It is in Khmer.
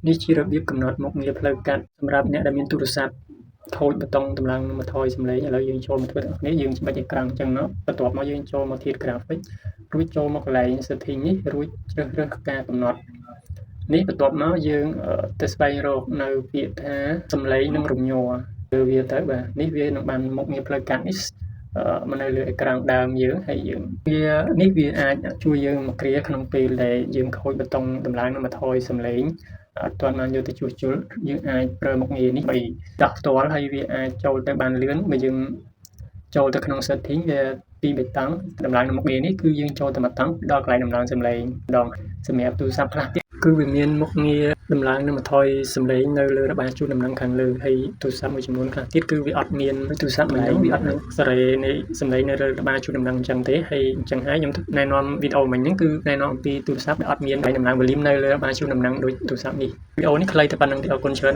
នេះជារបៀបកំណត់មុខងារផ្លូវកាត់សម្រាប់អ្នកដែលមានទូរស័ព្ទខូចប៊ូតុងតម្លើងមកថយសំឡេងឥឡូវយើងចូលមកធ្វើនេះយើងច្បិចអេក្រង់អញ្ចឹងមកបន្ទាប់មកយើងចូលមកធាតុ graphic រួចចូលមកកន្លែង setting នេះរួចជ្រើសរើសការកំណត់នេះបន្ទាប់មកយើងទៅស្វែងរកនៅពាក្យថាសំឡេងនិងរំញ័រលើវាទៅបាទនេះវានឹងបានមុខងារផ្លូវកាត់នេះមកនៅលើអេក្រង់ដើមយើងហើយយើងវាអាចជួយយើងមកគ្រាក្នុងពេលដែលយើងខូចប៊ូតុងតម្លើងនិងមកថយសំឡេងអត់ទាន់បានយកទៅជួសជុលយើងអាចប្រើមុខងារនេះដើម្បីដោះផ្ទាល់ហើយវាអាចចូលទៅបានលឿនបើយើងចូលទៅក្នុង setting វាពីបេតុងតម្លើងនៅមុខងារនេះគឺយើងចូលទៅមកតង់ដល់កន្លែងតម្លើងសំឡេងម្ដងសម្រាប់ទូរស័ព្ទខ្លះទៀតគឺវាមានមុខងារតម្លើងនិងបន្ថយសំឡេងនៅលើរបាលជូតដំណឹងខាងលើហើយទូរស័ព្ទមួយចំនួនខ្លះទៀតគឺវាអត់មានទូរស័ព្ទម្លេះវាអត់មានសារ៉េនៃសំឡេងនៅលើរបាលជូតដំណឹងអញ្ចឹងទេហើយអញ្ចឹងហើយខ្ញុំណែនាំវីដេអូមិញហ្នឹងគឺណែនាំអំពីទូរស័ព្ទដែលអត់មានដំឡើងវ៉ូលីមនៅលើរបាលជូតដំណឹងដូចទូរស័ព្ទនេះវីដេអូនេះខ្លីតែប៉ុណ្្នឹងទេអរគុណច្រើន